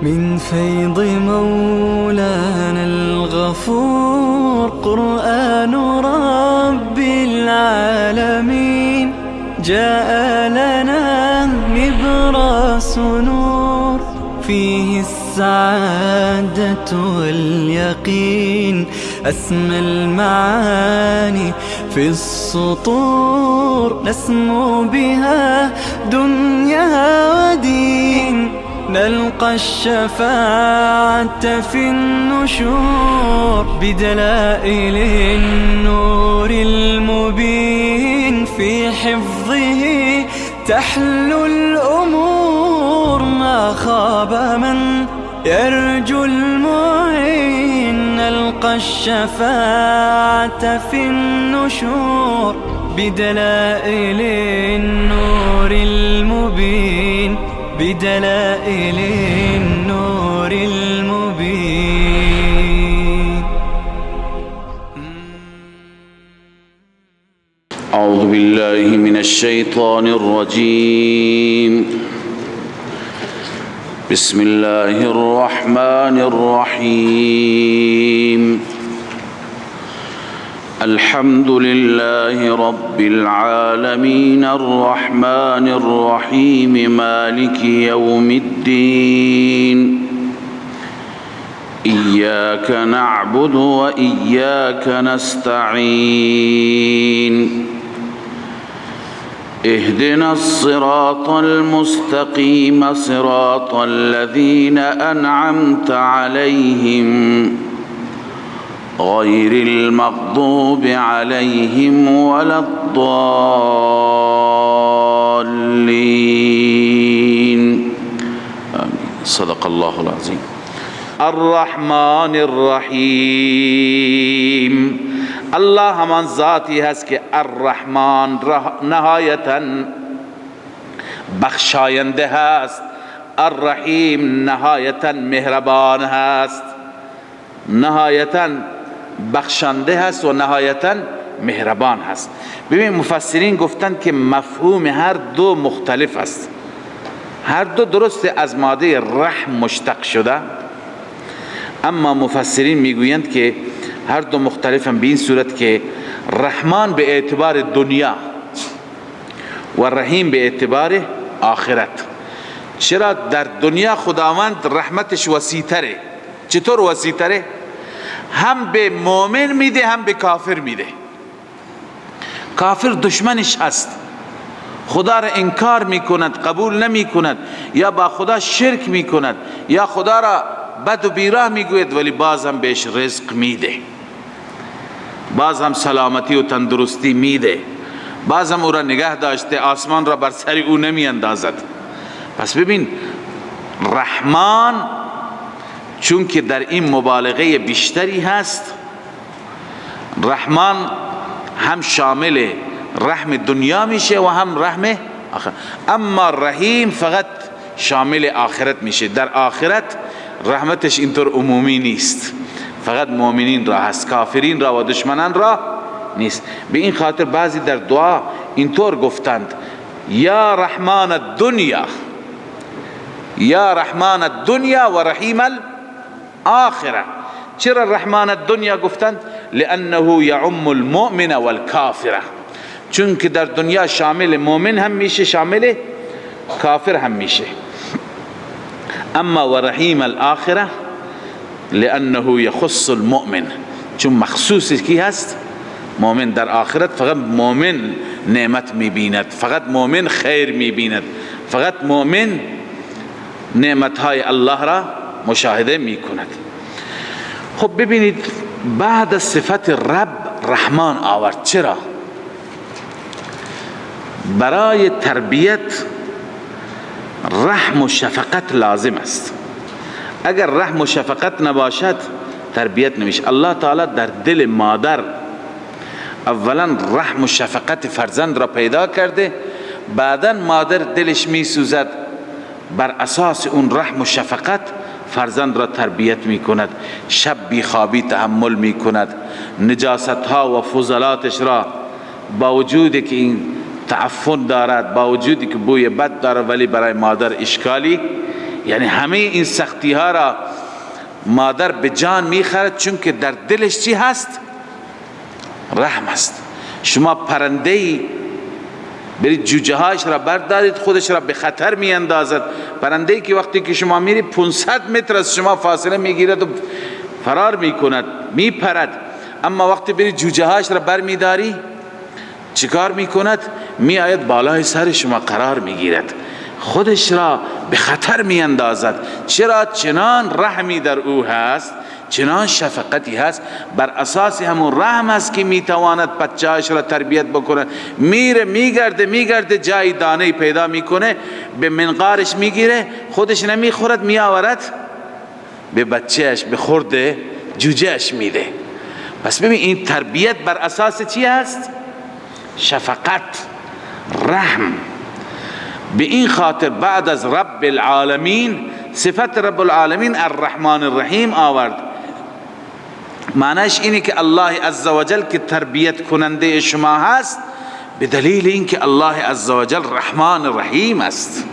من فيض مولانا الغفور قرآن رب العالمين جاء لنا نبراس نور فيه السعادة واليقين أسمى المعاني في السطور نسمو بها دنيا ودين نلقى الشفاعة في النشور بدلائل النور المبين في حفظه تحلو الأمور ما خاب من يرجو المعين نلقى الشفاعة في النشور بدلائل النور المبين بدلائل النور المبين. أعوذ بالله من الشيطان الرجيم. بسم الله الرحمن الرحيم. الحمد لله رب العالمين الرحمن الرحيم مالك يوم الدين إياك نعبد وإياك نستعين اهدنا الصراط المستقيم صراط الذين أنعمت عليهم غير المغضوب عليهم ولا الضالين آمين. صدق الله العظيم. الرحمن الرحیم. الله همان ذاتی هست که الرحمن نهایتاً بخشاینده هست، الرحیم نهایتاً مهربان هست، نهایتاً بخشنده هست و نهایتاً مهربان هست. ببین مفسرین گفتن که مفهوم هر دو مختلف است، هر دو درست از ماده رحم مشتق شده، اما مفسرین میگویند که هر دو مختلفن به این صورت که رحمان به اعتبار دنیا و رحیم به اعتبار آخرت. چرا در دنیا خداوند رحمتش وسیع‌تره. چطور وسیع‌تره؟ هم به مؤمن میده هم به کافر میده. کافر دشمنش هست، خدا را انکار میکند، قبول نمیکند، یا با خدا شرک میکند، یا خدا را بد و بیراه میگوید، ولی باز هم بهش رزق میده، باز هم سلامتی و تندرستی میده، باز هم او را نگه داشته، آسمان را بر سر او نمی اندازد. پس ببین رحمان چون که در این مبالغه بیشتری هست، رحمان هم شامل رحم دنیا میشه و هم رحم آخرت. اما رحیم فقط شامل آخرت میشه. در آخرت رحمتش اینطور عمومی نیست، فقط مؤمنین را هست، کافرین را و دشمنان را نیست. به این خاطر بعضی در دعا اینطور گفتند یا رحمان الدنیا، یا رحمان الدنیا و رحیم الاخره. چرا رحمان الدنیا گفتند؟ لانه یعم المؤمن والکافر، چون که در دنیا شامل مؤمن هم میشه، شامل کافر هم میشه. اما و رحیم الاخره لانه یخص المؤمن، چون مخصوص کی هست؟ مؤمن. در آخرت فقط مؤمن نعمت میبیند، فقط مؤمن خیر میبیند، فقط مؤمن نعمتهای الله را مشاهده میکند. خب ببینید بعد از صفت رب رحمان آورد. چرا؟ برای تربیت رحم و شفقت لازم است. اگر رحم و شفقت نباشد تربیت نمیشه. الله تعالی در دل مادر اولا رحم و شفقت فرزند را پیدا کرده، بعدا مادر دلش میسوزد، بر اساس اون رحم و شفقت فرزند را تربیت می کند. شب بیخوابی تحمل می کند، نجاست ها و فضلاتش را با وجودی که این تعفن دارد، با وجودی که بوی بد دارد، ولی برای مادر اشکالی یعنی همه این سختی ها را مادر به جان میخرد، چون که در دلش چی هست؟ رحم است. شما پرنده‌ای برید جوجه هایش را بردارید، خودش را به خطر می اندازد. پرنده‌ای که وقتی که شما میری 500 متر از شما فاصله میگیرد و فرار میکند، میپرد. اما وقتی برید جوجه هایش را بر میداری، چیکار میکند؟ میآید بالای سر شما قرار میگیرد، خودش را به خطر می اندازد. چرا؟ چنان رحمی در او هست، چنان شفقتی هست. بر اساس همون رحم است که میتواند بچه‌اش را تربیت بکنه. میره میگرده جای دانه پیدا میکنه، به منقارش میگیره، خودش نمیخورد، میآورد به بچه‌اش، به خورده جوجه‌اش میده. پس ببین این تربیت بر اساس چی هست؟ شفقت، رحم. به این خاطر بعد از رب العالمین صفت رب العالمین الرحمن الرحیم آورد. معنیش اینه که الله عزوجل که تربیت کننده شما هست، به دلیل اینکه الله عزوجل رحمان الرحیم است.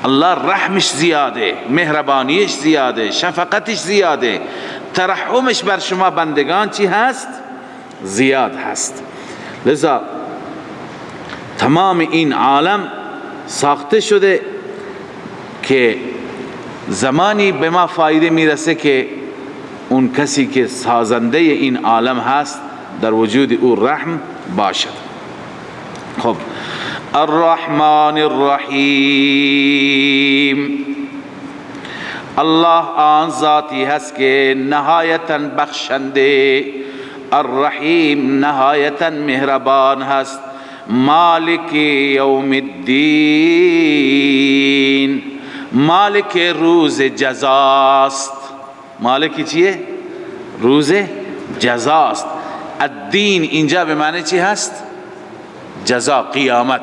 الله رحمش زیاده، مهربانیش زیاده، شفقتش زیاده، ترحمش بر شما بندگان چی هست؟ زیاد هست. لذا تمام این عالم ساخته شده که زمانی به ما فایده میرسه که اون کسی که سازنده این عالم هست در وجود او رحم باشد. خب الرحمن الرحیم، الله آن ذاتی هست که نهایتاً بخشنده، الرحیم نهایتاً مهربان هست. مالک یوم الدین، مالک روز جزاست. مالک چیه؟ روز جزاست. الدین اینجا به معنی چی هست؟ جزا، قیامت.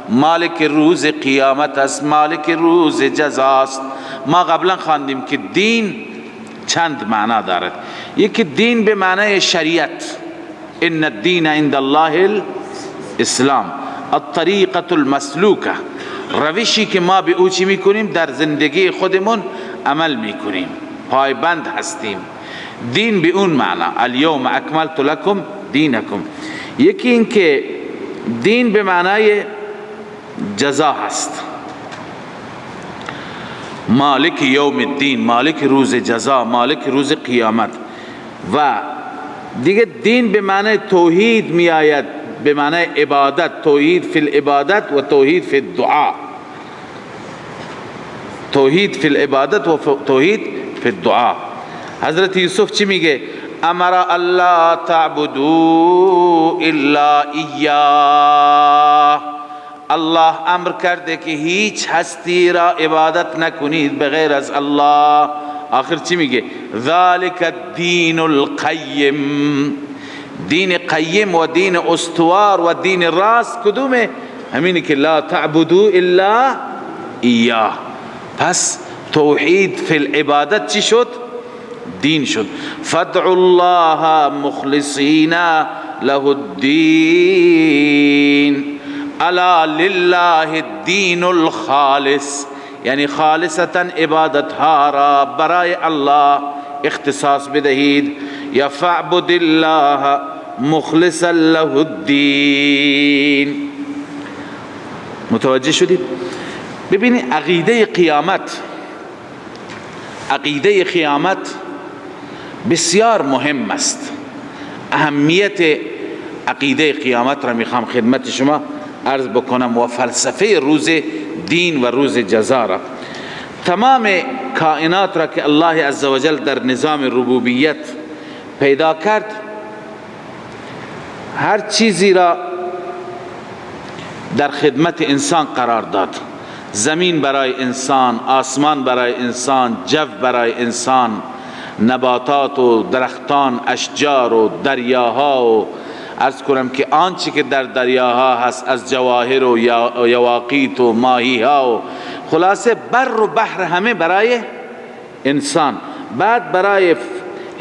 مالک روز قیامت است، مالک روز جزاست. ما قبلا خواندیم که دین چند معنا دارد. یکی دین به معنی شریعت، ان الدین عند الله الاسلام، الطریقة المسلوکه، روشی که ما به او چی میکنیم؟ در زندگی خودمون عمل میکنیم، پایبند هستیم. دین به اون معنا، الیوم اکملت لکم دینکم. یکی این که دین به معنای جزا هست، مالک یوم الدین، مالک روز جزا، مالک روز قیامت. و دیگه دین به معنی توحید می آید، به معنی عبادت، توحید فی العبادت و توحید فی الدعا. توحید فی العبادت و توحید فی الدعا. حضرت یوسف چی میگه؟ امر الله تعبدوا الا ایاه، الله امر کرده که هیچ هستی را عبادت نکنید بغیر از الله. آخر چی میگه؟ ذالک الدین القیم، دین قیم و دین استوار و دین راست کدومه؟ همینی که لا تعبدوا الا ایاه. پس توحید فی العبادت چی شد؟ دین شد. فادعوا الله مخلصین له الدین الا لله الدین الخالص، یعنی خالصتا عبادت ها را برای الله اختصاص بدهید. یا فاعبد الله مخلصا له الدین. متوجه شدید؟ ببینید عقیده قیامت، عقیده قیامت بسیار مهم است. اهمیت عقیده قیامت را میخوام خدمت شما عرض بکنم و فلسفه روز دین و روز جزا را. تمام کائنات را که الله عزوجل در نظام ربوبیت پیدا کرد، هر چیزی را در خدمت انسان قرار داد. زمین برای انسان، آسمان برای انسان، جو برای انسان، نباتات و درختان، اشجار و دریاها و عرض کنم که آنچه که در دریاها هست از جواهر و یواقیت و ماهی ها و خلاصه بر و بحر، همه برای انسان. بعد برای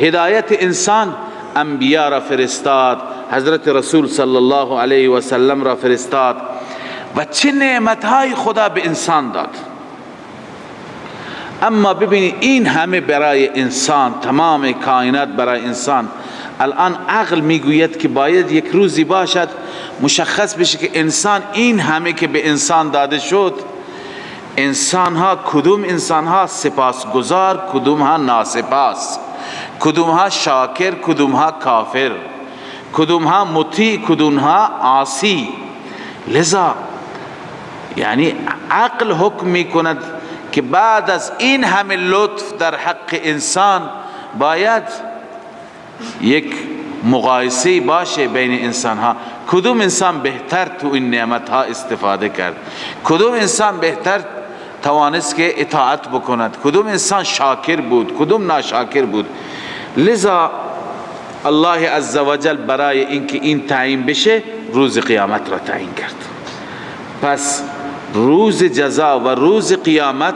هدایت انسان انبیا را فرستاد، حضرت رسول صلی الله علیه و سلم را فرستاد و چه نعمتهای خدا به انسان داد. اما ببینید این همه برای انسان، تمام کائنات برای انسان. الان عقل میگوید که باید یک روزی باشد مشخص بشه که انسان این همه که به انسان داده شد، انسان ها کدوم انسان ها سپاسگزار، کدوم ها ناسپاس، کدوم ها شاکر، کدوم ها کافر، کدوم ها مطیع، کدوم ها عاصی. لذا یعنی عقل حکم میکند که بعد از این همه لطف در حق انسان باید یک مقایسه باشه بین انسان ها. کدوم انسان بهتر تو این نعمت ها استفاده کرد، کدوم انسان بهتر توانست که اطاعت بکند، کدوم انسان شاکر بود، کدوم ناشاکر بود. لذا الله عزوجل برای اینکه این تعیین بشه روز قیامت را تعیین کرد. پس روز جزا و روز قیامت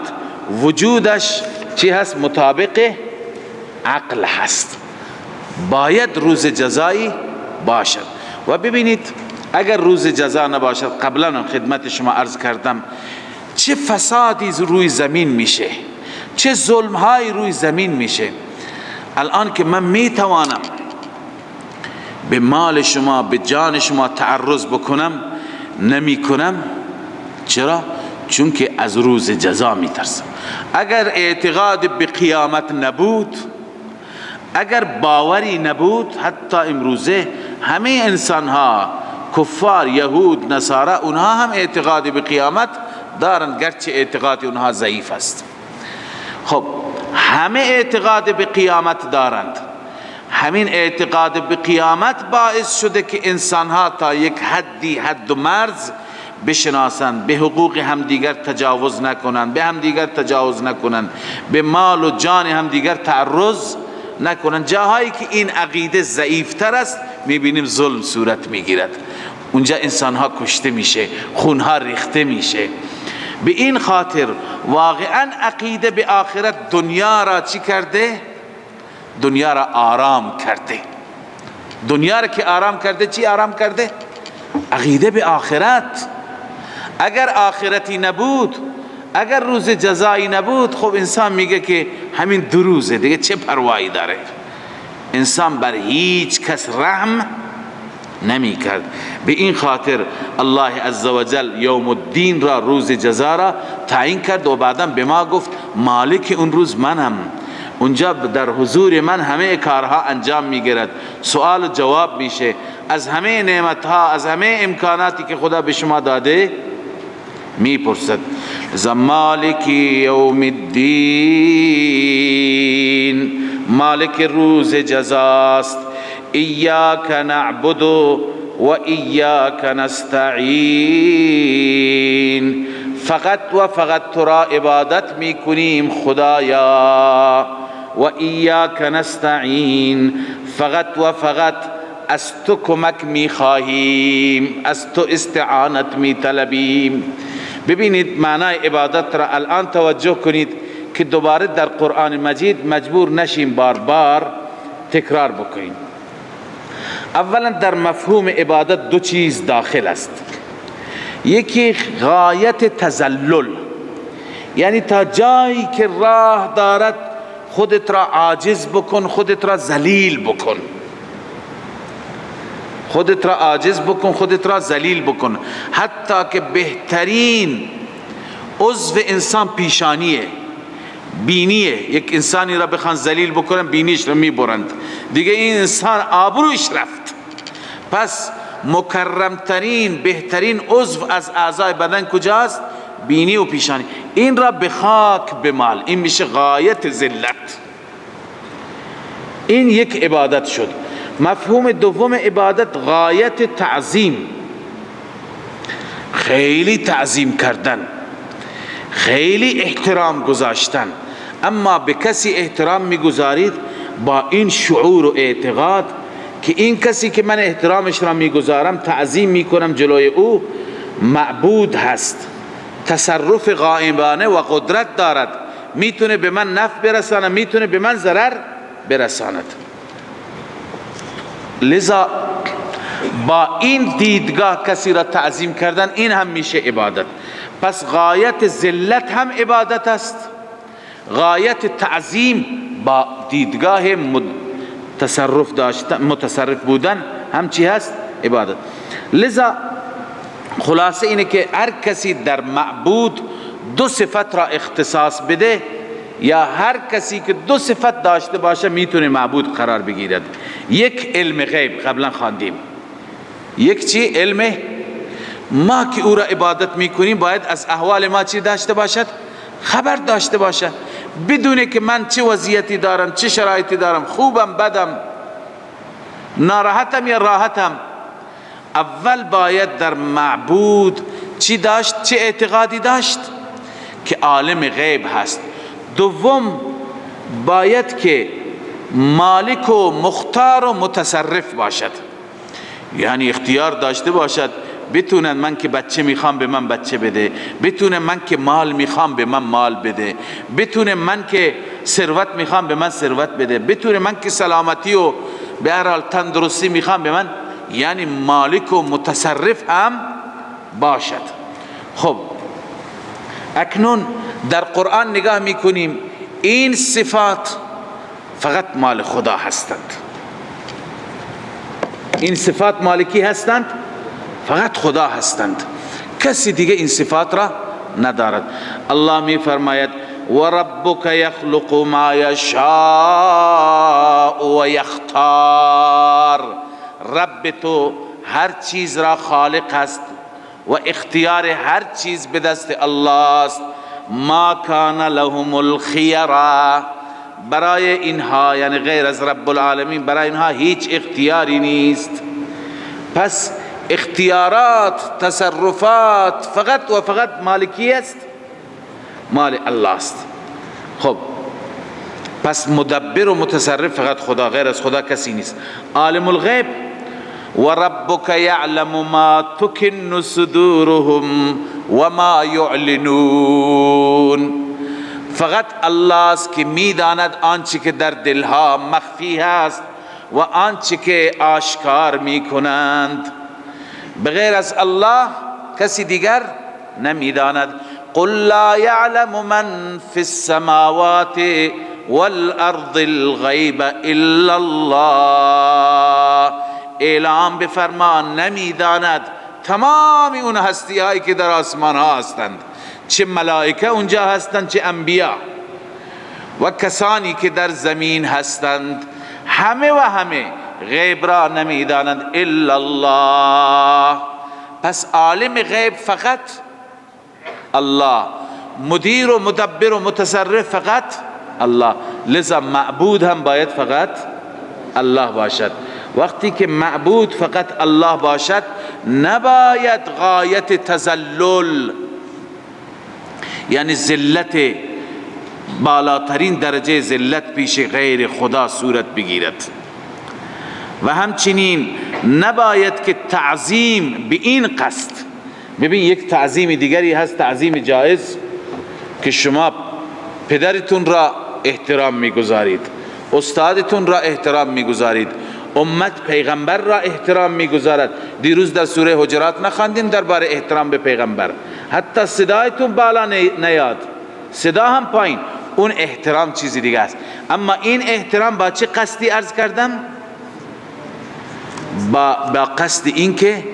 وجودش چی هست؟ مطابق عقل هست. باید روز جزایی باشد. و ببینید اگر روز جزا نباشد، قبلا خدمت شما عرض کردم چه فسادی روی زمین میشه، چه ظلمهای روی زمین میشه. الان که من میتوانم به مال شما، به جان شما تعرض بکنم، نمی کنم. چرا؟ چون که از روز جزا میترسم. اگر اعتقاد به قیامت نبود، اگر باوری نبود، حتی امروزه همه انسان ها، کفار، یهود، نصارا، اونها هم اعتقاد به قیامت دارند، گرچه اعتقاد اونها ضعیف است. خب همه اعتقاد به قیامت دارند. همین اعتقاد به قیامت باعث شده که انسان ها تا یک حدی، حد و مرز بشناسند، به حقوق همدیگر تجاوز نکنند، به همدیگر تجاوز نکنند، به مال و جان همدیگر تعرض نکنند. جاهایی که این عقیده ضعیفتر است میبینیم ظلم صورت میگیرد، اونجا انسان ها کشته میشه، خونها ریخته میشه. به این خاطر واقعا عقیده به آخرت دنیا را چی کرده؟ دنیا را آرام کرده. دنیا را که آرام کرده، چی آرام کرده؟ عقیده به آخرت. اگر آخرتی نبود، اگر روز جزایی نبود، خب انسان میگه که همین دو روزه دیگه، چه پروایی داره. انسان بر هیچ کس رحم نمی کرد. به این خاطر الله عزوجل یوم الدین را، روز جزا را تعیین کرد و بعدا به ما گفت مالک اون روز منم. اونجا در حضور من همه کارها انجام میگیرد، سوال و جواب میشه از همه نعمتها، از همه امکاناتی که خدا به شما داده میپرسد. مالک یوم الدین، مالک روز جزاست. ایاک نعبد و ایاک نستعین، فقط و فقط تو را عبادت میکنیم خدایا. و ایاک نستعین، فقط و فقط از تو کمک میخواهیم، از تو استعانت میطلبیم. ببینید معنای عبادت را الان توجه کنید که دوباره در قرآن مجید مجبور نشیم بار بار تکرار بکنیم. اولا در مفهوم عبادت دو چیز داخل است. یکی غایت تذلل، یعنی تا جایی که راه دارد خودت را عاجز بکن، خودت را ذلیل بکن، خودت را عاجز بکن، خودت را ذلیل بکن. حتی که بهترین عضو انسان پیشانیه، بینیه. یک انسانی را بخوان ذلیل بکنن، بینیش را میبرند، دیگه این انسان آبروش رفت. پس مکرمترین، بهترین عضو از اعضای بدن کجاست؟ بینی و پیشانی. این را به خاک بمال، این میشه غایت ذلت. این یک عبادت شد. مفهوم دوم عبادت غایت تعظیم، خیلی تعظیم کردن، خیلی احترام گذاشتن. اما به کسی احترام میگذارید با این شعور و اعتقاد که این کسی که من احترامش را میگذارم، تعظیم میکنم جلوی او، معبود هست، تصرف غائبانه و قدرت دارد، میتونه به من نفع برساند، میتونه به من ضرر برساند. لذا با این دیدگاه کسی را تعظیم کردن، این هم میشه عبادت. پس غایت ذلت هم عبادت است، غایت تعظیم با دیدگاه متصرف بودن هم چی هست؟ عبادت. لذا خلاصه اینه که هر کسی در معبود دو صفت را اختصاص بده، یا هر کسی که دو صفت داشته باشه میتونه معبود قرار بگیرد. یک علم غیب، قبلا خواندیم. یک چی؟ علم ما که او را عبادت میکنیم باید از احوال ما چی داشته باشد؟ خبر داشته باشد، بدونه که من چه وضعیتی دارم، چه شرایطی دارم، خوبم بدم، ناراحتم یا راحتم. اول باید در معبود چی داشت؟ چه اعتقادی داشت؟ که عالم غیب هست. دوم باید که مالک و مختار و متصرف باشد، یعنی اختیار داشته باشد، بتونن من که بچه میخوام به من بچه بده، بتونه من که مال میخوام به من مال بده، بتونه من که ثروت میخوام به من ثروت بده، بتونه من که سلامتی و به هر حال تندرستی میخوام به من، یعنی مالک و متصرف هم باشد. خب اکنون در قرآن نگاه میکنیم، این صفات فقط مال خدا هستند. این صفات مالکی هستند، فقط خدا هستند، کسی دیگه این صفات را ندارد. الله می فرماید و ربک یخلق ما یشاء و یختار. رب تو هر چیز را خالق است و اختیار هر چیز به دست الله است. ما کان لهم الخیرا، برای اینها یعنی غیر از رب العالمین برای اینها هیچ اختیاری نیست. پس اختیارات، تصرفات فقط و فقط مالکی است، مال الله است. خب پس مدبر و متصرف فقط خدا، غیر از خدا کسی نیست. عالم الغیب و ربک یعلم ما تکن صدورهم و ما یعلنون. فقط الله است که میداند آنچه که در دلها مخفی هست و آنچه که آشکار میکنند. بغیر از الله کسی دیگر نمیداند. قل لا یعلم من فی السماوات والارض الغیب الا الله. اعلام بفرما نمیداند تمام اون هستی هایی که در آسمان ها هستند، چه ملائکه اونجا هستند، چه انبیا و کسانی که در زمین هستند، همه و همه غیب را نمیدانند الا الله. پس عالم غیب فقط الله، مدیر و مدبر و متصرف فقط الله. لذا معبود هم باید فقط الله باشد. وقتی که معبود فقط الله باشد نباید غایت تذلل، یعنی ذلت، بالاترین درجه ذلت پیش غیر خدا صورت بگیرد. و همچنین نباید که تعظیم به این قصد. ببین یک تعظیم دیگری هست، تعظیم جایز، که شما پدرتون را احترام میگذارید، استادتون را احترام میگذارید، امت پیغمبر را احترام میگذارد. دیروز در سوره حجرات نخواندیم درباره احترام به پیغمبر؟ حتی صدایتون بالا نیاد، صدا هم پایین، اون احترام چیزی دیگه است. اما این احترام با چه قصدی عرض کردم؟ با قصد این که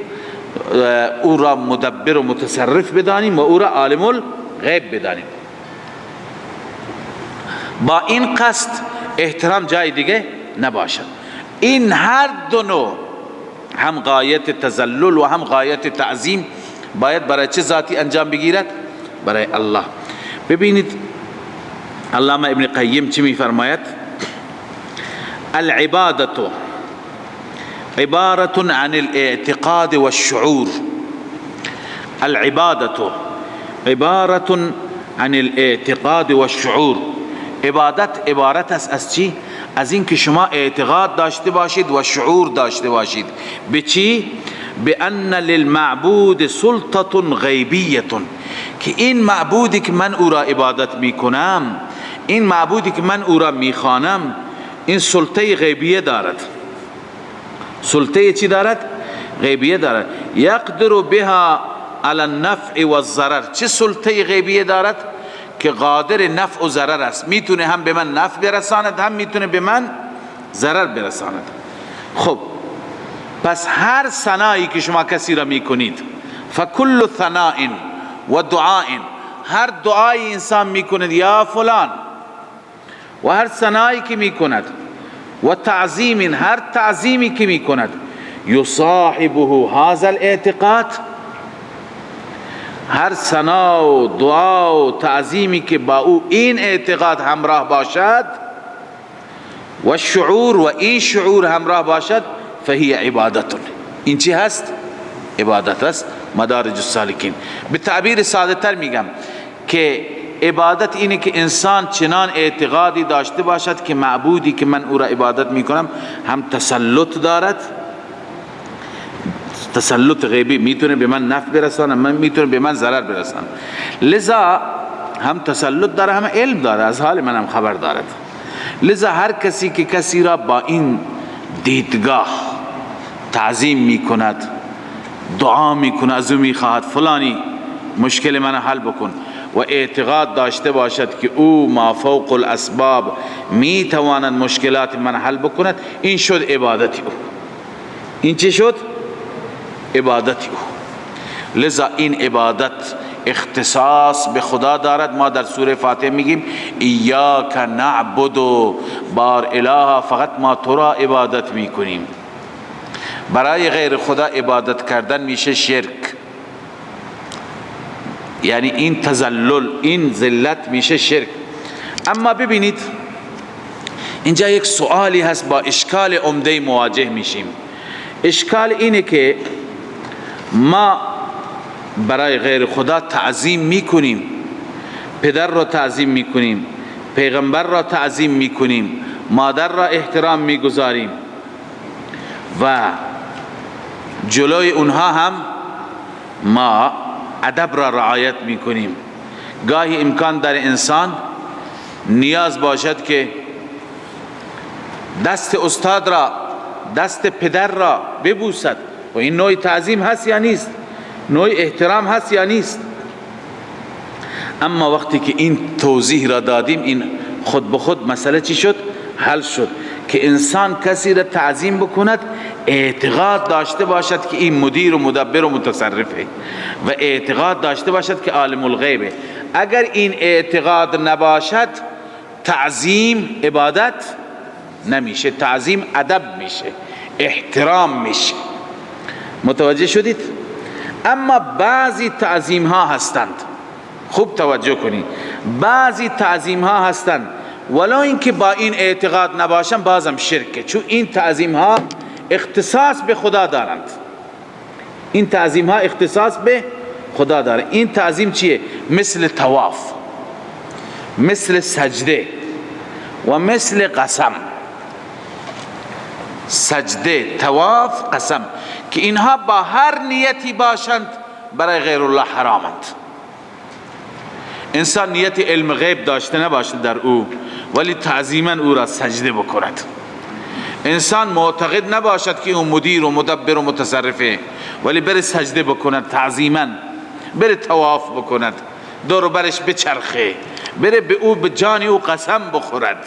او را مدبر و متصرف بدانیم و او را عالم الغیب بدانیم. با این قصد احترام جای دیگه نباشد. این هر دو نوع، هم غایت تذلل و هم غایت تعظیم، باید برای چه ذاتی انجام بگیرد؟ برای الله. ببینید علامه ابن قیم چی می فرماید؟ العبادة عبارة عن الاعتقاد والشعور. العبادة عبارة عن الاعتقاد والشعور. عبادت عبارت است از چی؟ از این که شما اعتقاد داشته باشید و شعور داشته باشید. به چی؟ بأن للمعبود سلطة غیبیة، که این معبودی که من او را عبادت میکنم، این معبودی که من او را میخوانم، این سلطه غیبیه دارد. سلطه چی دارد؟ غیبیه دارد. یقدر بها علی النفع والضرر. چه سلطه غیبیه دارد؟ که قادر نفع و ضرر است، میتونه هم به من نفع برساند هم میتونه به من ضرر برساند. خب پس هر ثنایی که شما کسی را میکنید، فکل ثناء و دعاء، هر دعای انسان میکند یا فلان، و هر ثنایی که میکند، و تعظیم، هر تعظیمی که میکند، یصاحبه هذا الاعتقاد، هر ثنا و دعا و تعظیمی که با او این اعتقاد همراه باشد و شعور و این شعور همراه باشد، فهی عبادت. این چی هست؟ عبادت است. مدارج السالکین. به تعبیر ساده تر میگم که عبادت اینه که انسان چنان اعتقادی داشته باشد که معبودی که من او را عبادت میکنم هم تسلط دارد، تسلط غیبی، میتونه به من نفع برسانه، من میتونه به من ضرر برسانه، لذا هم تسلط داره هم علم داره، از حال من هم خبر دارد. لذا هر کسی که کسی را با این دیدگاه تعظیم میکند، دعا میکند، از او میخواهد فلانی مشکل من حل بکن، و اعتقاد داشته باشد که او ما فوق الاسباب میتواند مشکلات من حل بکند، این شد عبادتی او. این چی شد؟ عبادتی او. لذا این عبادت اختصاص به خدا دارد. ما در سوره فاتحه میگیم ایاک نعبد، بار اله فقط ما تو را عبادت میکنیم. برای غیر خدا عبادت کردن میشه شرک، یعنی این تذلل، این ذلت میشه شرک. اما ببینید اینجا یک سوالی هست، با اشکال عمده مواجه میشیم. اشکال اینه که ما برای غیر خدا تعظیم میکنیم، پدر را تعظیم میکنیم، پیغمبر را تعظیم میکنیم، مادر را احترام میگذاریم و جلوی اونها هم ما ادب را رعایت میکنیم. گاهی امکان داره انسان نیاز باشد که دست استاد را، دست پدر را ببوسد، و این نوع تعظیم هست یا نیست؟ نوع احترام هست یا نیست؟ اما وقتی که این توضیح را دادیم، این خود به خود مسئله چی شد؟ حل شد که انسان کسی را تعظیم بکند، اعتقاد داشته باشد که این مدیر و مدبر و متصرفه، و اعتقاد داشته باشد که عالم الغیبه. اگر این اعتقاد نباشد، تعظیم عبادت نمیشه، تعظیم ادب میشه، احترام میشه. متوجه شدید؟ اما بعضی تعظیم ها هستند، خوب توجه کنید، بعضی تعظیم ها هستند ولو اینکه با این اعتقاد نباشن بازم شرکه، چون این تعظیم ها اختصاص به خدا دارند. این تعظیم ها اختصاص به خدا دارند. این تعظیم چیه؟ مثل طواف، مثل سجده و مثل قسم. سجده، طواف، قسم، که اینها با هر نیتی باشند برای غیر الله حرامند. انسان نیت علم غیب داشته نباشد در او، ولی تعظیما او را سجده بکند. انسان معتقد نباشد که او مدیر و مدبر و متصرفه، ولی بره سجده بکند تعظیما، بره طواف بکند، دور و برش بچرخه، بره به او، به جان او قسم بخورد.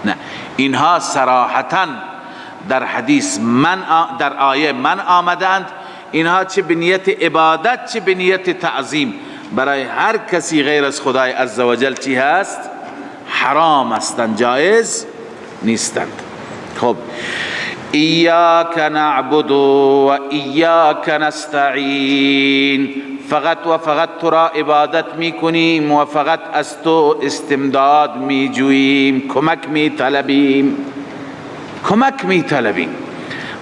نه، اینها صراحتا در حدیث در آیه من آمدند. اینها چه به نیت عبادت چه به نیت تعظیم برای هر کسی غیر از خدای عزوجل چی هست؟ حرام هستند، جایز نیستند. خب ایاک نعبد و ایاک نستعین، فقط و فقط تو را عبادت میکنیم و فقط از تو استمداد میجوییم، کمک میطلبیم، کمک میطلبیم.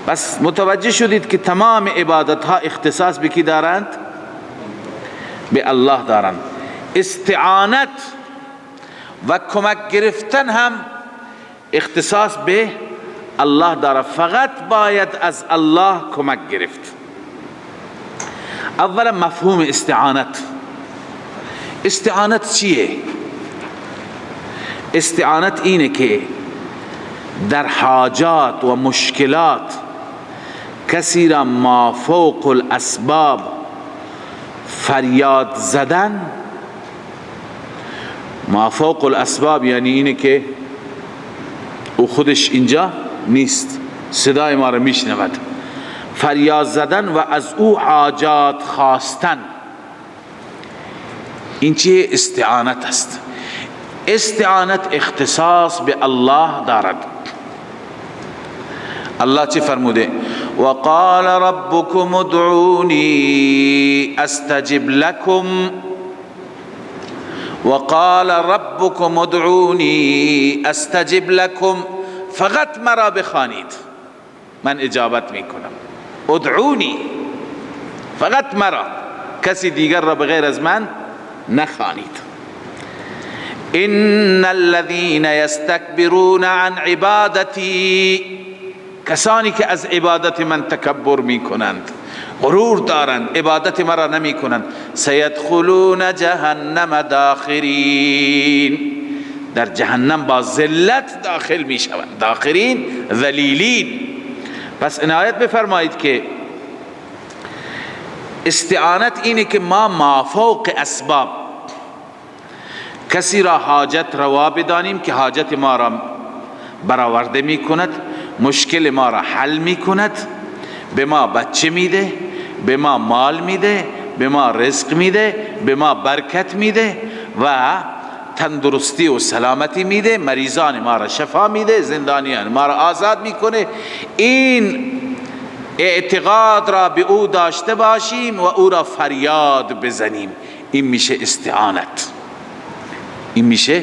بس متوجه شدید که تمام عبادت ها اختصاص به کی دارند؟ به الله دارند. استعانت و کمک گرفتن هم اختصاص به الله دارد. فقط باید از الله کمک گرفت. اولا مفهوم استعانت. استعانت چیه؟ استعانت اینه که در حاجات و مشکلات کسی را ما فوق الاسباب فریاد زدن ما فوق الاسباب یعنی اینه که او خودش اینجا نیست، صدای ما رو میشنود. فریاد زدن و از او حاجات خواستن، این چیه؟ استعانت است. استعانت اختصاص به الله دارد. الله چه فرموده؟ وقال ربكم ادعوني استجب لكم، وقال ربكم ادعوني استجب لكم. فقط مرا بخوانید من اجابت میکنم. ادعونی، فقط مرا، کسی دیگر را بغیر از من نخوانید. ان الذين يستكبرون عن عبادتي، کسانی که از عبادت من تکبر میکنند، غرور دارند، عبادت مرا نمیکنند، سيدخلون جهنم داخرین، در جهنم با ذلت داخل میشوند. داخرین، ذلیلین. پس عنایت بفرمایید که استعانت اینه که ما مافوق اسباب کسی را حاجت روا بدانیم که حاجت ما را برآورده می کند، مشکل ما را حل می کند، به ما بچه میده، به ما مال میده، به ما رزق میده، به ما برکت میده و تندرستی و سلامتی میده، مریضان ما را شفا میده، زندانیان ما را آزاد میکنه. این اعتقاد را به او داشته باشیم و او را فریاد بزنیم، این میشه استعانت. این میشه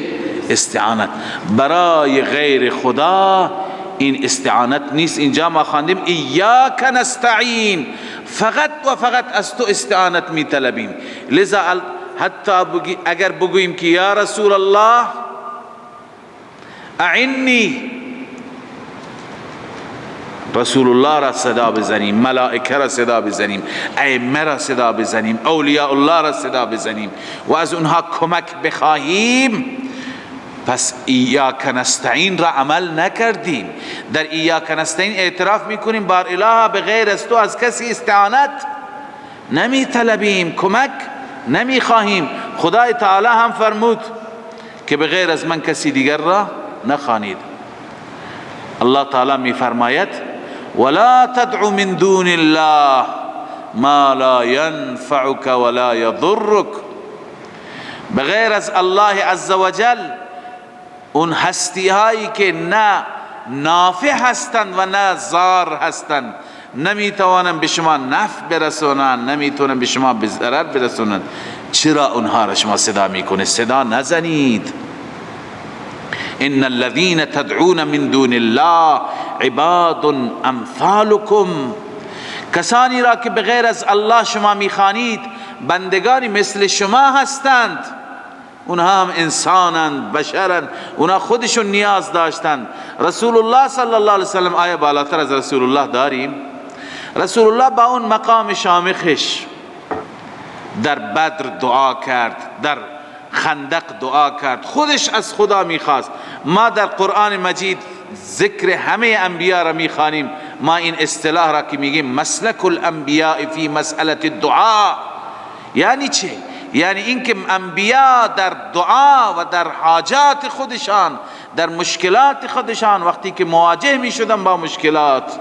استعانت. برای غیر خدا این استعانت نیست. اینجا ما خواندیم ایاک نستعین، فقط و فقط از تو استعانت میطلبیم. لذا حتی اگر بگوییم که یا رسول الله اعنی، رسول الله را صدا بزنیم، ملائکه را صدا بزنیم، ائمه را صدا بزنیم، اولیاء الله را صدا بزنیم و از اونها کمک بخواهیم، پس ایاک نستعین را عمل نکردیم. در ایاک نستعین اعتراف میکنیم بار اله به غیر از تو از کسی استعانت نمی طلبیم، کمک نمی خواهیم. خدای تعالی هم فرمود که به غیر از من کسی دیگر را نخوانید. الله تعالی می فرماید ولا تدع من دون الله ما لا ينفعك ولا يضرك. بغیر از الله عزوجل اون هستی هایی که نه نافع هستند و نه ضار هستند، نمیتوانند به شما نفع برسونند، نمیتونند به شما ضرر برسونند، چرا اونها را شما صدا میکنه؟ صدا نزنید. ان الذين تدعون من دون الله عباد امثالكم. کسانی را که بغیر از الله شما میخوانید بندگانی مثل شما هستند. اونها هم انسانند، بشرند، اونها خودشون نیاز داشتند. رسول الله صلی الله علیه وسلم آیا بالاتر از رسول الله داریم؟ رسول الله با اون مقام شامخش در بدر دعا کرد، در خندق دعا کرد، خودش از خدا میخواست. ما در قرآن مجید ذکر همه انبیاء را میخوانیم. ما این اصطلاح را که میگیم مسلک الانبیاء فی مسئله الدعاء، یعنی چه؟ یعنی اینکه انبیاء در دعا و در حاجات خودشان، در مشکلات خودشان، وقتی که مواجه میشدن با مشکلات،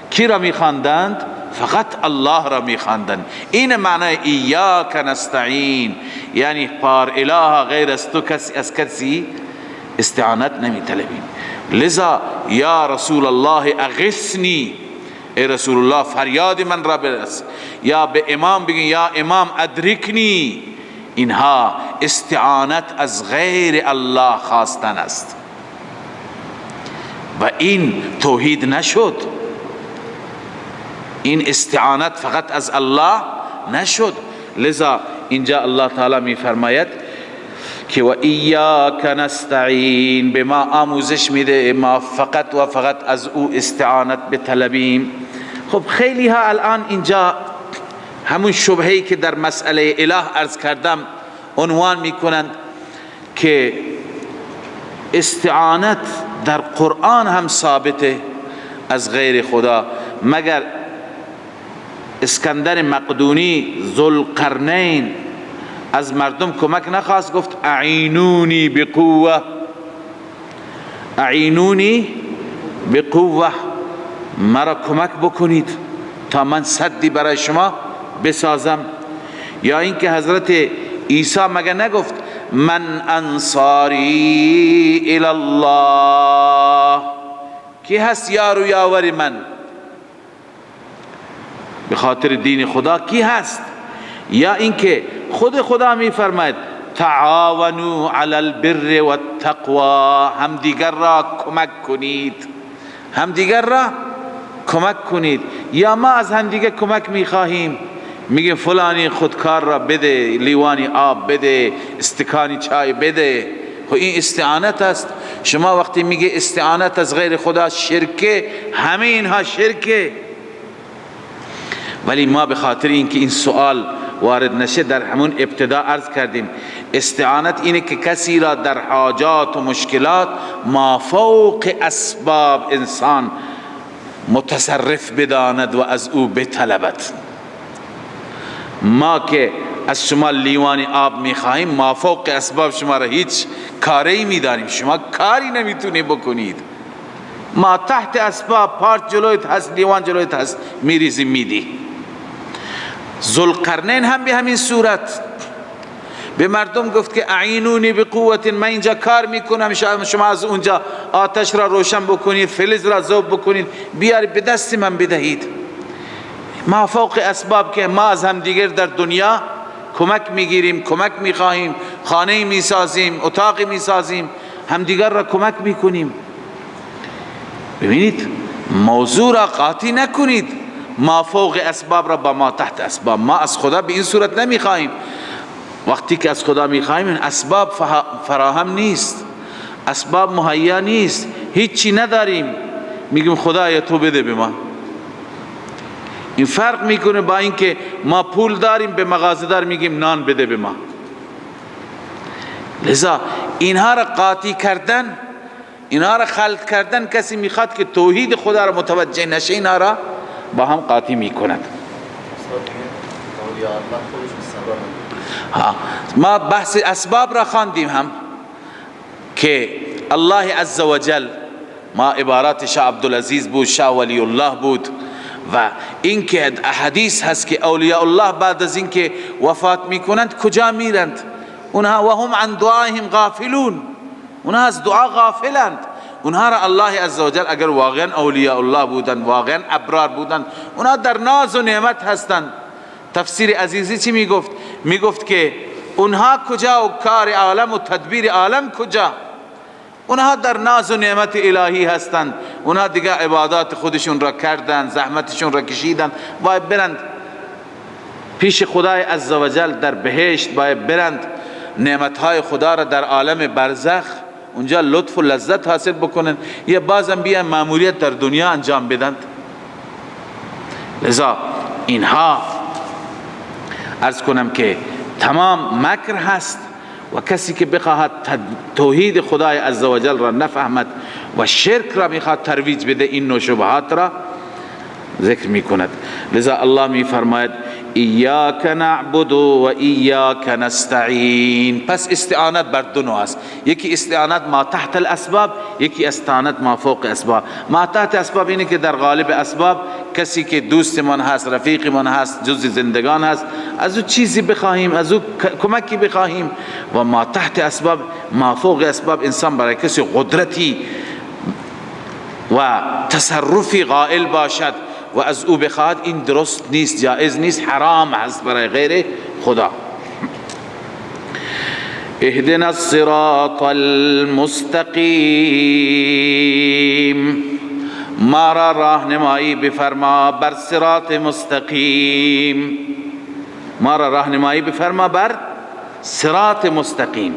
کی را میخواندند؟ فقط الله را میخواندند. این معنی ایاک نستعین، یعنی پار اله غیر از تو از کسی استعانت نمیطلبیم. لذا یا رسول الله اغثنی، ای رسول الله فریاد من را برس. یا به امام بگین یا امام ادرکنی. اینها استعانت از غیر الله خواستن است و این توحید نشد. این استعانت فقط از الله نشد. لذا اینجا الله تعالی می فرماید که و ایاک نستعین، به ما آموزش میده ما فقط و فقط از او استعانت بطلبیم. خب خیلی ها الان اینجا همون شبهه‌ای که در مسئله اله عرض کردم عنوان میکنند که استعانت در قرآن هم ثابته از غیر خدا، مگر اسکندر مقدونی، ذوالقرنین، از مردم کمک نخواست، گفت اعینونی بقوه، اعینونی بقوه، مرا کمک بکنید تا من سدی برای شما بسازم. یا اینکه حضرت عیسی مگه نگفت من انصاری الی الله، کی هست یار و یاور من به خاطر دین خدا، کی هست؟ یا اینکه خود خدا می فرماید تعاونوا علی البر والتقوى، همدیگر را کمک کنید، همدیگر را کمک کنید. یا ما از همدیگر کمک میخواهیم، میگه فلانی خودکار را بده، لیوانی آب بده، استکانی چای بده، خب این استعانت است. شما وقتی میگه استعانت از غیر خدا شرکه، همه اینها شرکه. ولی ما به خاطر اینکه این سوال وارد نشه در همون ابتدا عرض کردیم استعانت اینه که کسی را در حاجات و مشکلات مافوق اسباب انسان متصرف بداند و از او بطلبد. ما که از شما لیوانی آب میخواهیم، مافوق اسباب شما را هیچ کاری میدانیم، شما کاری نمیتونی بکنید. ما تحت اسباب، پارچ جلویت هست، لیوان جلویت هست، میریزی میدی. ذوالقرنین هم به همین صورت به مردم گفت که اعینونی بقوت، من اینجا کار میکنم، شما از اونجا آتش را روشن بکنید، فلز را ذوب بکنید، بیارید به دست من بدهید. ما فوق اسباب که ما از هم دیگر در دنیا کمک میگیریم، کمک میخواهیم، خانه میسازیم، اتاقی میسازیم، همدیگر را کمک میکنیم. ببینید موضوع را قاطی نکنید، ما فوق اسباب را با ما تحت اسباب. ما از خدا به این صورت نمیخواهیم. وقتی که از خدا میخواهیم این اسباب فراهم نیست، اسباب مهیا نیست، هیچی نداریم، میگیم خدایا تو بده به ما. این فرق میکنه با اینکه ما پول داریم به مغازه‌دار میگیم نان بده به ما. لذا اینها را قاطی کردن، اینها را خلط کردن، کسی میخواد که توحید خدا را متوجه نشه، اینها را با هم قاطی میکند. ما بحث اسباب را خواندیم هم که الله عزوجل، ما عبارات شاه عبدالعزیز بود، شاه ولی الله بود، و اینکه حدیث هست که اولیاء الله بعد از اینکه وفات میکنند کجا میرند؟ اونها و هم عن دعائهم غافلون، اونها از دعا غافلند. اونها را الله عزوجل اگر واقعا اولیاء الله بودند، واقعا ابرار بودند، اونها در ناز و نعمت هستند. تفسیر عزیزی چی میگفت؟ میگفت که اونها کجا و کار عالم و تدبیر عالم کجا؟ اونها در ناز و نعمت الهی هستند. اونها دیگه عبادات خودشون را کردند، زحمتشون را کشیدند، باید برند پیش خدای عزوجل در بهشت، باید برند نعمتهای خدا را در عالم برزخ اونجا لطف و لذت حاصل بکنن، یا بازم بیان ماموریت در دنیا انجام بدند. لذا اینها عرض کنم که تمام مکر هست، و کسی که بخواهد توحید خدای عزوجل را نفهمد و شرک را میخواد ترویج بده، این نوع شبهات را ذکر میکند. لذا الله میفرماید ایاک نعبد و ایاک نستعین. پس استعانت بر دو نوع است، یکی استعانت ما تحت الاسباب، یکی استعانت ما فوق اسباب. ما تحت اسباب اینه که در غالب اسباب کسی که دوست من هست، رفیق من هست، جز زندگان هست، از او چیزی بخواهیم، از او کمکی بخواهیم. و ما تحت اسباب، ما فوق اسباب، انسان برای کسی قدرتی و تصرفی قائل باشد و از او بخواهد، این درست نیست، جائز نیست، حرام هست برای غیر خدا. اهدنا الصراط المستقیم، ما را راهنمایی بفرما بر صراط مستقیم، ما را راهنمایی بفرما بر صراط مستقیم.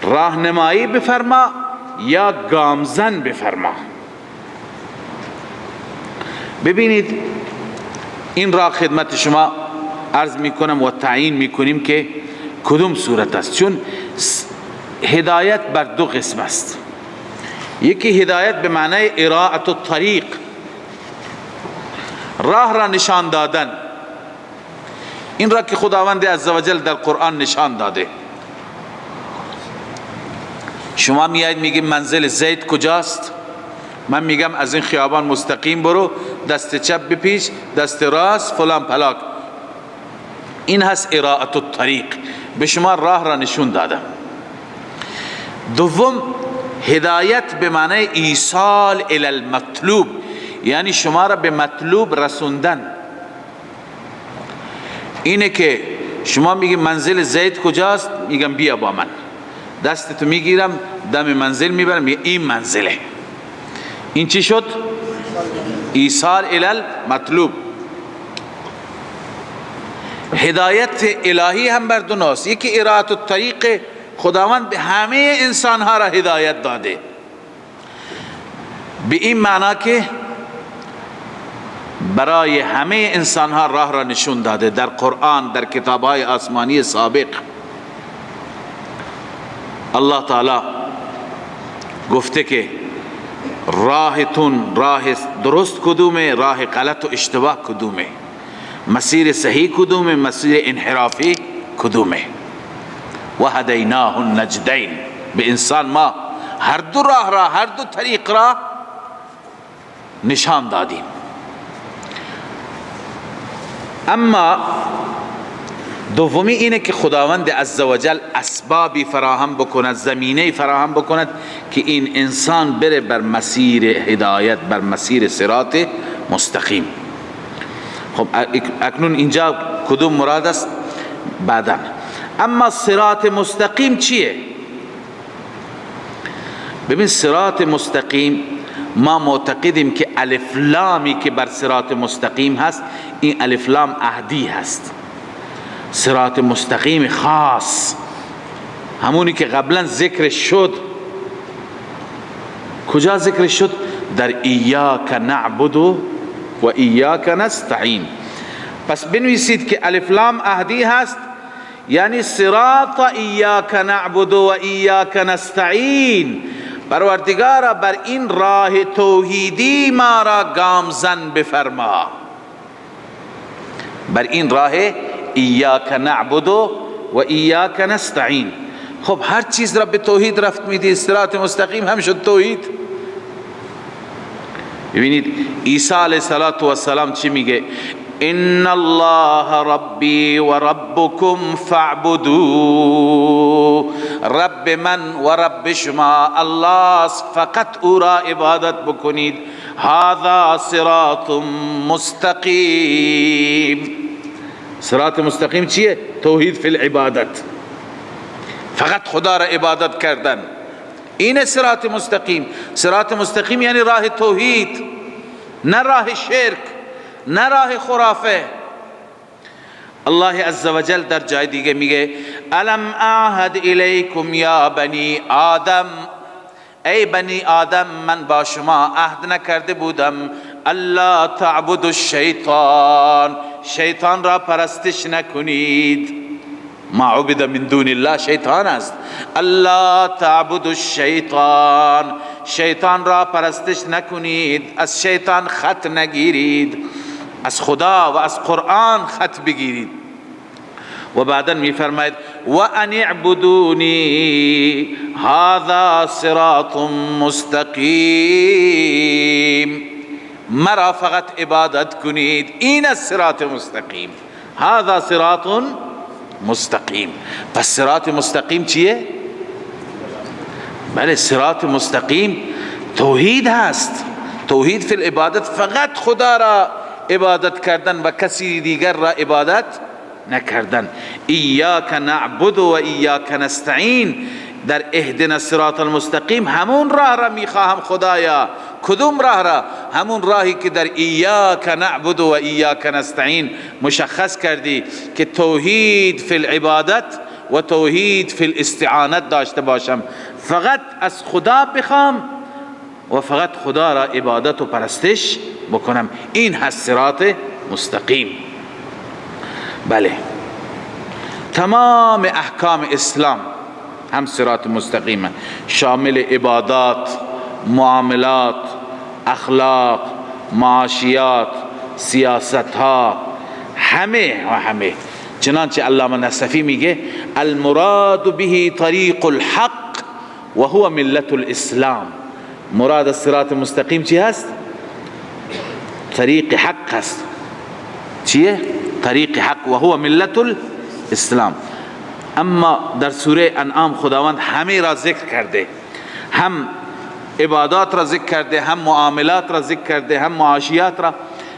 راهنمایی بفرما یا گامزن بفرما. ببینید این را خدمت شما عرض میکنم و تعیین میکنیم که کدوم صورت است، چون هدایت بر دو قسم است. یکی هدایت به معنای اراءت الطریق، راه را نشان دادن. این را که خداوند عزوجل در قرآن نشان داده. شما میایید میگید منزل زید کجاست؟ من میگم از این خیابان مستقیم برو، دست چپ بپیچ، دست راست فلان پلاک. این هست اراءت الطریق، به شما راه را نشون دادم. دوم، هدایت به معنی ایصال الی المطلوب، یعنی شما را به مطلوب رسوندن. اینه که شما میگی منزل زید کجاست، میگم بیا با من، دستتو میگیرم دم منزل میبرم، میگم این منزله. این چی شد؟ ایصال الی المطلوب. هدایت الهی هم بر دو نوعست. یکی اراءت الطریق، خداوند به همه انسان ها را هدایت داده، به این معنا که برای همه انسان ها راه را نشون داده در قرآن، در کتاب های آسمانی سابق. الله تعالی گفته که راهتون راه درست کدومه، راه غلط و اشتباه کدومه، مسیر صحیح کدومه، مسیر انحرافی کدومه. و هدیناه النجدین، به انسان ما هر دو راه را، هر دو طریق را نشان دادیم. اما دومی اینه که خداوند عزوجل اسبابی فراهم بکند، زمینه فراهم بکند که این انسان بره بر مسیر هدایت، بر مسیر صراط مستقیم. خب اکنون اینجا کدوم مراد است؟ بعداً. اما صراط مستقیم چیه؟ ببین صراط مستقیم، ما معتقدیم که الف لامی که بر صراط مستقیم هست، این الف لام عهدی هست. صراط مستقیم خاص، همونی که قبلا ذکر شد. کجا ذکر شد؟ در ایاک نعبد و ایاک نستعین. پس بنویسید که الف لام عهدی هست، یعنی صراط ایاک نعبد و ایاک نستعین. پروردگارا بر این راه توحیدی ما را گامزن بفرما، بر این راه ایاک نعبد و ایاک نستعین. خب هر چیز را به توحید رفت میدی، صراط مستقیم هم شد توحید. ببینید عیسی علیه السلام چی میگه؟ ان الله ربی و ربکم فاعبدوه. رب من و رب شما الله است، فقط او را عبادت بکنید. هذا صراط مستقیم. صراط مستقیم چیه؟ توحید فی العبادت، فقط خدا را عبادت کردن. این صراط مستقیم. صراط مستقیم یعنی راه توحید، نه راه شرک، نه راه خرافه. الله عزوجل در جای دیگه میگه الم اعهد الیکم یا بنی آدم، ای بنی آدم من با شما عهد نکرده بودم الا تعبدوا الشیطان، شیطان را پرستش نکنید. ما عبد من دون الله شیطان است. الا تعبدوا الشیطان، شیطان را پرستش نکنید، از شیطان خط نگیرید، از خدا و از قرآن خط بگیرید. و بعدا می فرماید و ان اعبدونی هذا صراط مستقیم، مرا فقط عبادت کنید، این است صراط مستقیم. هذا صراط مستقیم. پس صراط مستقیم چیه؟ بله صراط مستقیم توحید هست، توحید فی العبادت، فقط خدا را عبادت کردن و کسی دیگر را عبادت نکردن. ایاک نعبد و ایاک نستعین، در اهدنا الصراط المستقیم همون راه را میخواهم خدایا. کدوم راه را؟ همون راهی که در ایاک نعبد و ایاک نستعین مشخص کردی که توحید فی العبادت و توحید فی الاستعانت داشته باشم، فقط از خدا بخوام و فقط خدا را عبادت و پرستش بکنم. این هست صراط مستقیم. بله تمام احکام اسلام هم صراط مستقیم، شامل عبادات، معاملات، اخلاق، معاشیات، سیاست ها، همه و همه چنانچه علامه نصفی میگه المراد به طریق الحق و هو ملت الاسلام. مراد صراط مستقیم چی هست؟ طریق حق هست. چیه؟ طریق حق و هو ملت الاسلام. اما در سوره انعام خداوند همه را ذکر کرده، هم عبادات را ذکر کرده، هم معاملات را ذکر کرده، هم معاشیات را،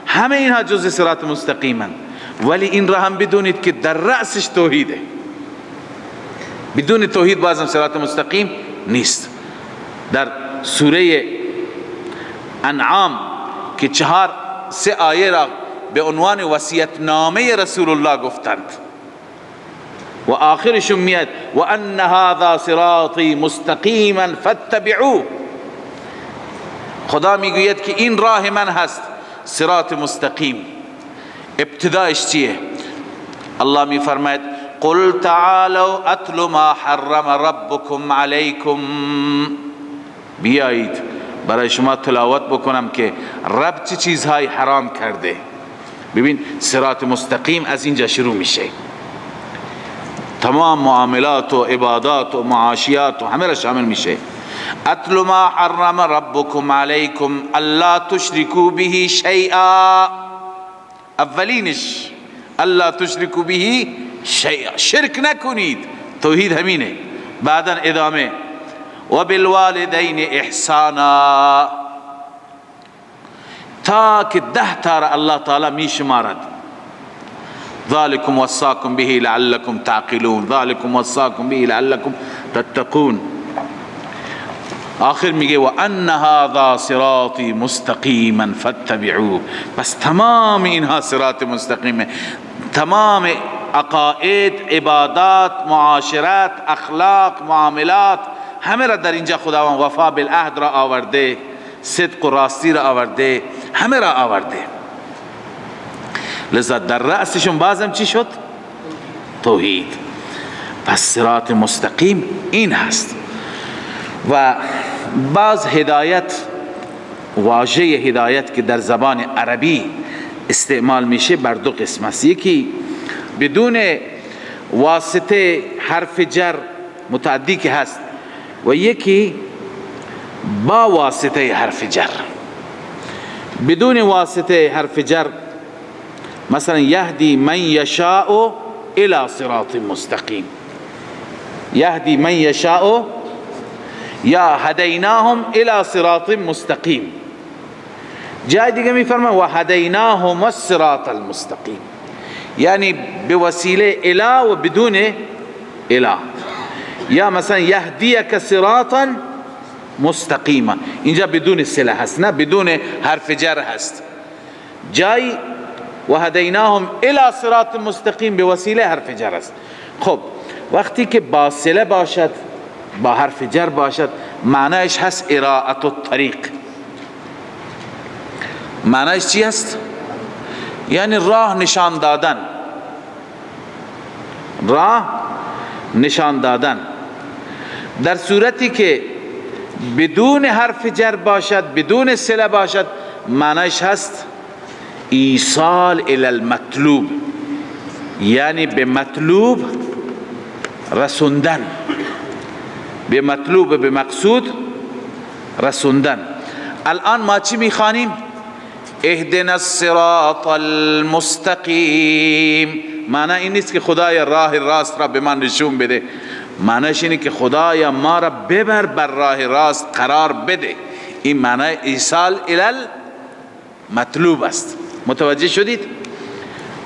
همه اینها جزء صراط مستقیمن. ولی این را هم بدونید که در رأسش توحیده. بدون توحید بازم صراط مستقیم نیست. در سوره انعام که 3 آیه را به عنوان وصیت‌نامه رسول الله گفتند و آخرشون میاد و ان هذا صراطی مستقیما فاتبعوه. خدا میگوید که این راه من هست، صراط مستقیم. ابتدایش چیه؟ الله میفرماید قل تعالوا اتل ما حرم ربكم علیکم. بیایید برای شما تلاوت بکنم که رب چه چیزهای حرام کرده. ببین صراط مستقیم از اینجا شروع میشه، تمام معاملات و عبادات و معاشیات و همه را شامل میشه. اتل ما حرم ربكم علیکم الا تشركوا به شیئا. اولینش الا تشركوا به شیئا، شرک نکنید، توحید همینه. بعدا ادامه و بالوالدین احسانا، تا که 10 تا را الله تعالی می شمارد. ذالکم وصاکم به لعلکم تعقلون، ذالکم وصاکم به لعلکم تتقون. آخر میگه و ان هذا صراطی مستقیما فاتبعوه. پس تمام اینها صراط مستقیمه. تمام عقاید، عبادات، معاشرات، اخلاق، معاملات، همه را در اینجا خداوند وفا بالعهد را آورده، صدق و راستی را آورده، همه را آورده. لذا در رأسشون بازم چی شد؟ توحید. پس صراط مستقیم این هست. و بعض هدایت، واژه هدایت که در زبان عربی استعمال میشه بر 2 قسم است. یکی بدون واسطه حرف جر متعدی که هست و یکی با واسطه حرف جر. بدون واسطه حرف جر مثلا یهدی من یشاء الى صراط مستقیم، یهدی من یشاء یا هدیناهم الى صراط مستقیم. جای دیگه میفرما و هدیناهم الصراط المستقیم، یعنی به وسیله الی و بدون الی. یا مثلا یهدیک صراطا مستقیما، اینجا بدون صله هست، نه بدون حرف جر هست. جای و هدیناهم الی صراط مستقیم به وسیله حرف جر است. خب وقتی که با صله باشد، با حرف جر باشد، معنیش هست اراءت الطریق. معنیش چی است؟ یعنی راه نشان دادن، راه نشان دادن. در صورتی که بدون حرف جر باشد، بدون صله باشد، معنیش هست ایصال الی المطلوب، یعنی به مطلوب رسوندن، به مطلوب، به مقصود رسوندن. الان ما چی میخوانیم؟ اهدنا الصراط المستقیم. معنی این نیست که خدایا راه راست را به من نشون بده، معنیش اینه که خدایا ما را ببر بر راه راست قرار بده. این معنی ایصال الی المطلوب است. متوجه شدید؟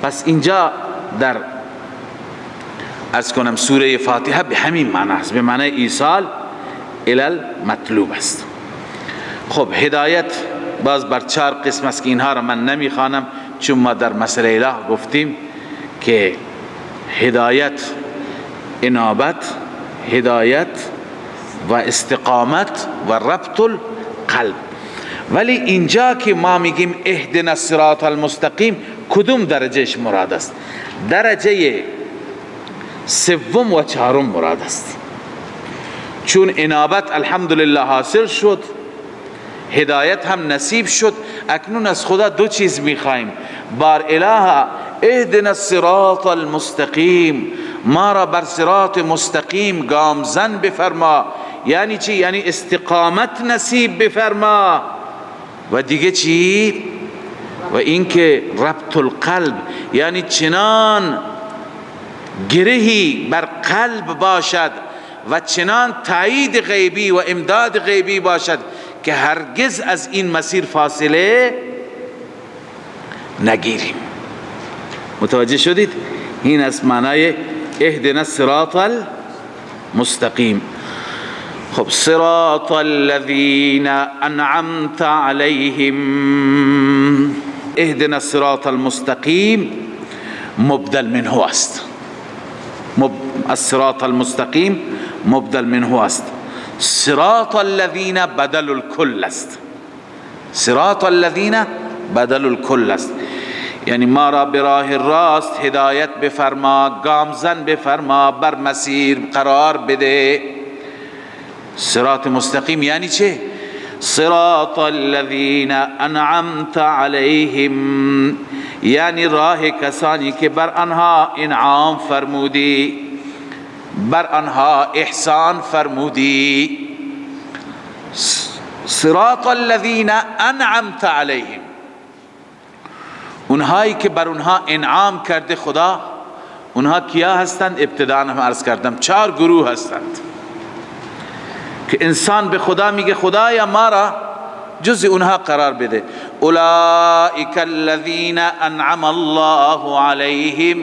پس اینجا در از کنم سوره فاتحه به همین معنی است، به معنی ایصال الی المطلوب است. خب هدایت باز بر 4 قسم است که اینها را من نمیخوانم، چون ما در مسئله اله گفتیم که هدایت انابت، هدایت و استقامت و ربط القلب. ولی اینجا که ما میگیم اهدنا الصراط المستقیم، کدوم درجهش مراد است؟ درجه 3 و 4 مراد است. چون انابت الحمدلله حاصل شد، هدایت هم نصیب شد، اکنون از خدا 2 چیز میخوایم. بار اله اهدنا الصراط المستقیم، ما را بر صراط مستقیم گامزن بفرما. یعنی چی؟ یعنی استقامت نصیب بفرما. و دیگه چی؟ و اینکه ربط القلب، یعنی چنان گرهی بر قلب باشد و چنان تایید غیبی و امداد غیبی باشد که هرگز از این مسیر فاصله نگیریم. متوجه شدید؟ این از معنای اهدنا الصراط المستقیم. خب صراط الذین انعمت علیهم، اهدنا الصراط المستقیم مبدل منه است. الصراط المستقیم مبدل منه است. صراط الذین بدل الکل است. صراط الذین بدل الکل است، یعنی ما را به راه راست هدایت بفرما، گامزن بفرما، بر مسیر قرار بده. صراط مستقیم یعنی چه؟ صراط الذین انعمت علیهم، یعنی راه کسانی که بر آنها انعام فرمودی، بر آنها احسان فرمودی. صراط الذین انعمت علیهم، اونهایی که بر اونها انعام کرده خدا. اونها کیا هستند؟ ابتداء هم عرض کردم 4 گروه هستند که انسان به خدا میگه خدایا ما را جز اونها قرار بده. اولئک الذین انعم الله علیهم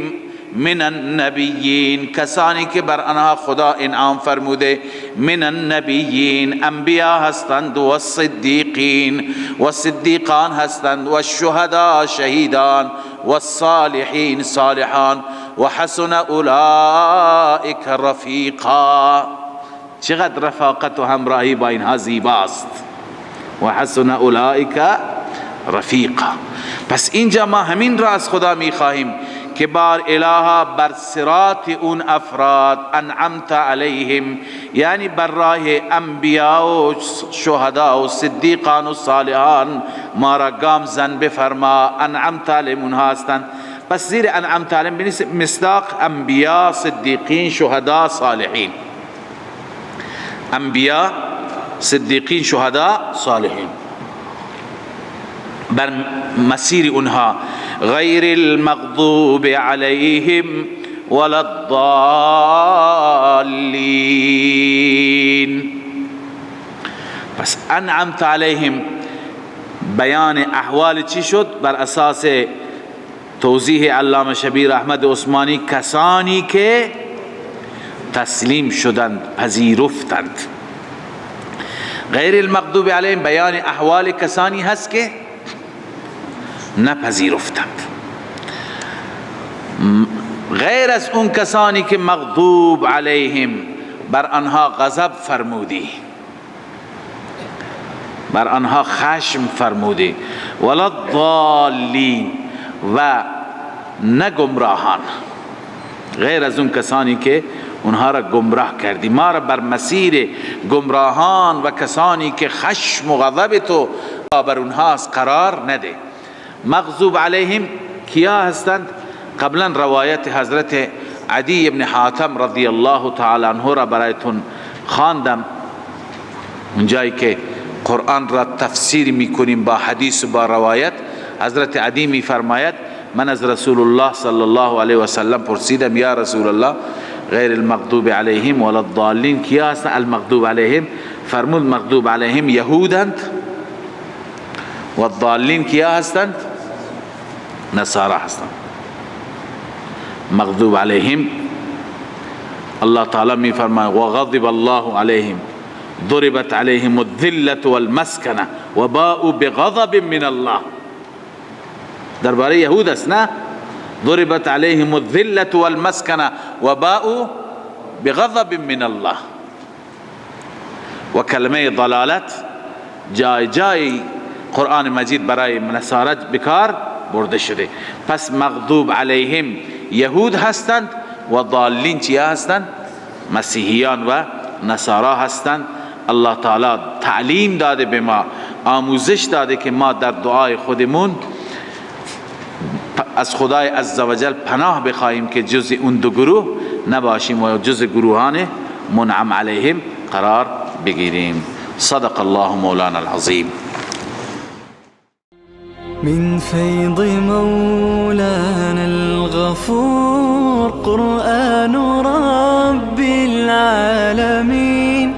من النبیین، کسانی که بر آنها خدا انعام فرموده. من النبیین، انبیا هستند، و صدیقین، و صدیقان هستند، و شهدا شهیدان، و صالحین صالحان، و حسن اولئک رفیقا. چقدر رفاقت و همراهی با اینها زیباست. و حسن اولئک رفیقا. پس اینجا ما همین را از خدا میخواهیم که بار الها بر صراط اون افراد انعمت علیهم، یعنی بر راه انبیا و شهدا و صدیقان و صالحان ما را گامزن بفرما. انعمت علیهم اونها هستند. پس زیر انعمت علیهم بنویس مصداق انبیا، صدیقین، شهدا، صالحین. انبیا، صدیقین، شهدا، صالحین، بر مسیر اونها. غیر المغضوب علیهم ولا الضالین. پس انعمت علیهم بیان احوال چی شد؟ بر اساس توضیح علامه شبیر احمد عثمانی، کسانی که تسلیم شدند، پذیرفتند. غیر المغضوب علیهم بیان احوال کسانی هست که نپذیرفتند. غیر از اون کسانی که مغضوب علیهم بر آنها غضب فرمودی، بر آنها خشم فرمودی. ولا الضالین، و نه گمراهان. غیر از اون کسانی که اونها را گمراه کردی، ما را بر مسیر گمراهان و کسانی که خشم و غضب تو بر اونهاست قرار نده. مغضوب علیهم کیا هستند؟ قبلا روایت حضرت عدی بن حاتم رضی الله تعالی عنه را برایتون خواندم، اونجایی که قرآن را تفسیر میکنیم با حدیث و با روایت. حضرت عدی میفرماید من از رسول الله صلی الله علیه و سلم پرسیدم یا رسول الله غیر المغضوب علیهم ولا الضالین کیا هستند؟ المغضوب علیهم فرمود مغضوب علیهم یهودند، و الضالین کیا هستند؟ نصارا هستند. مغضوب علیهم الله تعالی می فرماید و غضب الله علیهم ضربت علیهم الذلة والمسکنه و باءوا بغضب من الله. درباره یهود است نه؟ ضربت علیهم الذلة والمسکنه و باءوا بغضب من الله. و کلمه ضلالت جای جای قرآن مجید برای نصارا بکار برده شده. پس مغضوب علیهم یهود هستند و ضالین چیا هستند؟ مسیحیان و نصارا هستند. الله تعالی تعلیم داده به ما، آموزش داده که ما در دعای خودمون از خدای عزوجل پناه بخواهیم که جز اون دو گروه نباشیم و جز گروهان منعم علیهم قرار بگیریم. صدق الله مولانا العظیم. من فيض مولانا الغفور قرآن رب العالمين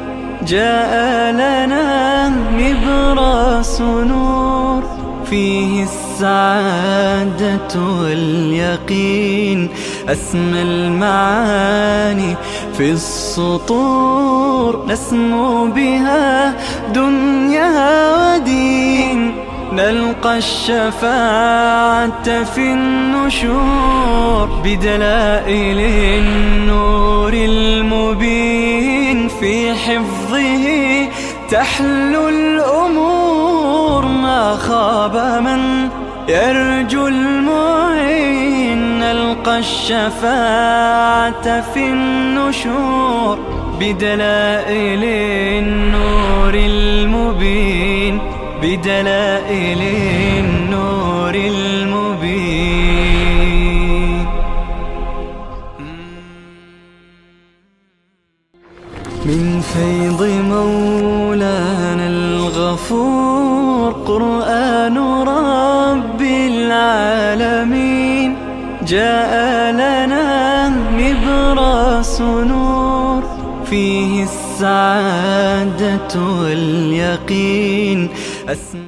جاء لنا نبراس نور فيه السعادة واليقين أسمى المعاني في السطور نسمو بها دنيا ودين نلقى الشفاعة في النشور بدلائل النور المبين في حفظه تحلو الأمور ما خاب من يرجو المعين نلقى الشفاعة في النشور بدلائل النور المبين بدلائل النور المبين. من فيض مولانا الغفور قرآن رب العالمين جاء لنا نبراس نور فيه السعادة واليقين